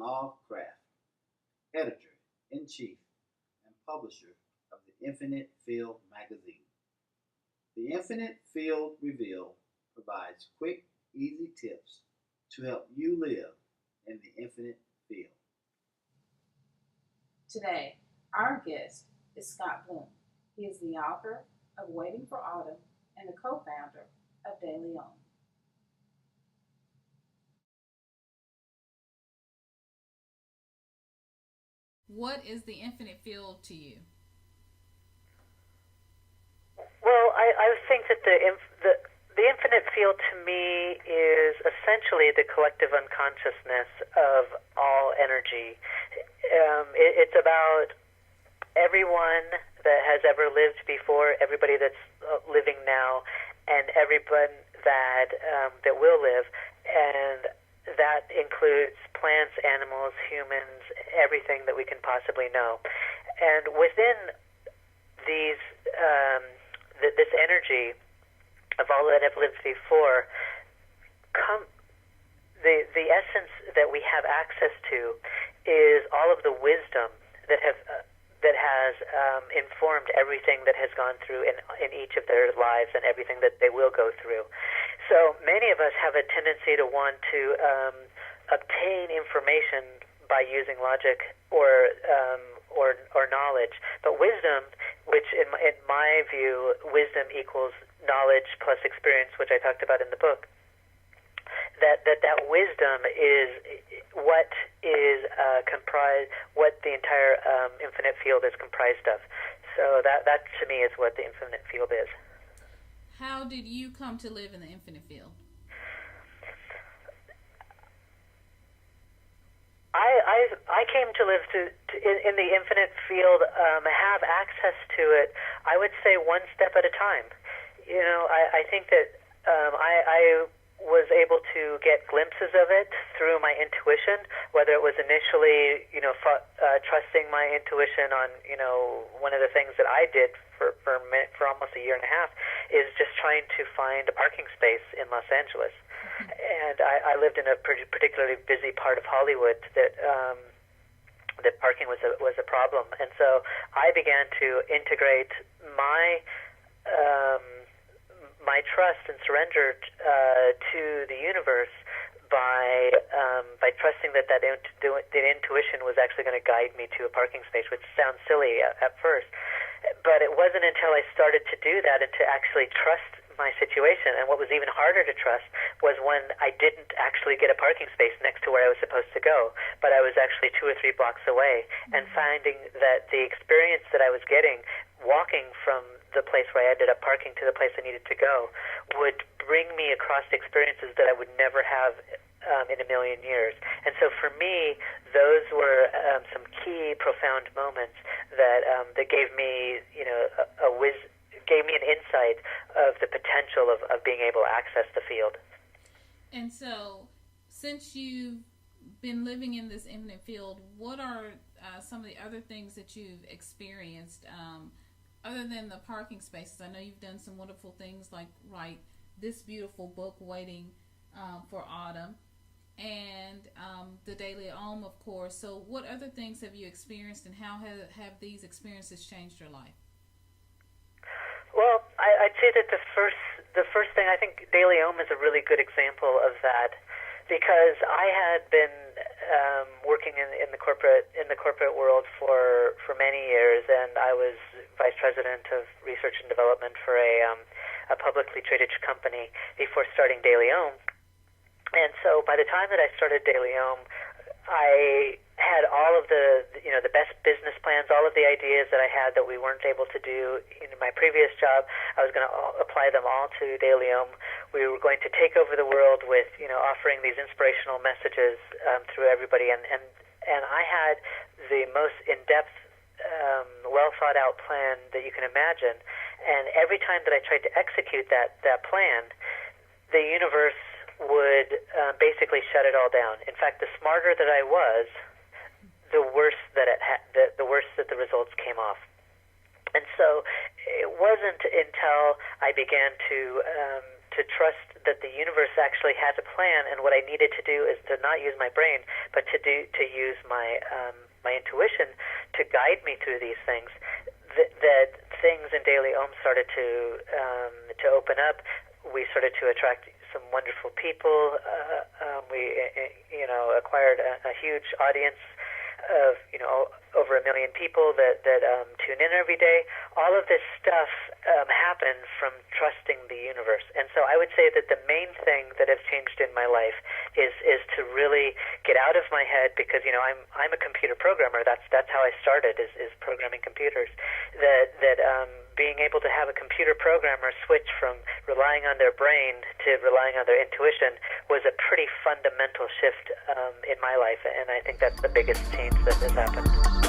Jamal Kraft, editor-in-chief and publisher of the Infinite Field magazine. The Infinite Field Reveal provides quick, easy tips to help you live in the infinite field. Today, our guest is Scott Blum. He is the author of Waiting for Autumn and the co-founder of De Leon. What is the infinite field to you? Well, I think that the infinite field to me is essentially the collective unconsciousness of all energy. It's about everyone that has ever lived before, everybody that's living now, and everyone that will live, and that includes plants, animals, humans, everything that we can possibly know. And within these this energy of all that have lived before, come the essence that we have access to is all of the wisdom that has informed everything that has gone through in each of their lives and everything that they will go through. So many of us have a tendency to want to obtain information by using logic or knowledge, but wisdom, which in my view, wisdom equals knowledge plus experience, which I talked about in the book. That wisdom is what is comprised, what the entire infinite field is comprised of. So that to me is what the infinite field is. How did you come to live in the infinite field? I came to live in the infinite field, have access to it, I would say one step at a time. You know, I think that I was able to get glimpses of it through my intuition, whether it was initially, trusting my intuition on, one of the things that I did for almost a year and a half is just trying to find a parking space in Los Angeles. And I lived in a particularly busy part of Hollywood that parking was a problem, and so I began to integrate my my trust and surrender to the universe by trusting that intuition was actually going to guide me to a parking space, which sounds silly at first, but it wasn't until I started to do that and to actually trust my situation. And what was even harder to trust was when I didn't actually get a parking space next to where I was supposed to go, but I was actually 2 or 3 blocks away, and finding that the experience that I was getting walking from the place where I ended up parking to the place I needed to go would bring me across experiences that I would never have in a million years. And so for me, those were some key, profound moments that gave me, gave me an insight of the potential of being able to access the field. And so, since you've been living in this infinite field, what are some of the other things that you've experienced other than the parking spaces? I know you've done some wonderful things like write this beautiful book, Waiting for Autumn, and the Daily Om, of course. So what other things have you experienced, and how have these experiences changed your life? Well, I'd say that the first thing, I think Daily Om is a really good example of that, because I had been working in the corporate world for many years, and I was vice president of research and development for a publicly traded company before starting Daily Om. And so by the time that I started Daily Om, I had all of the best business plans, all of the ideas that I had that we weren't able to do in my previous job. I was going to apply them all to Daily Om. We were going to take over the world with, offering these inspirational messages through everybody. And I had the most in-depth, well thought out plan that you can imagine. And every time that I tried to execute that plan, the universe would basically shut it all down. In fact, the smarter that I was, the worse that the worse that the results came off. And so it wasn't until I began to to trust that the universe actually has a plan, and what I needed to do is to not use my brain, but to use my my intuition to guide me through these things. That things in Daily Om started to open up. We started to attract some wonderful people. We acquired a huge audience of over 1 million people that tune in every day. All of this stuff happened from trusting the universe. And so I would say that the main thing that has changed in my life is to really get out of my head, because I'm a computer programmer. That's how I started, is programming computers. That being able to have a computer programmer switch from relying on their brain to relying on their intuition was a pretty fundamental shift in my life, and I think that's the biggest change that has happened.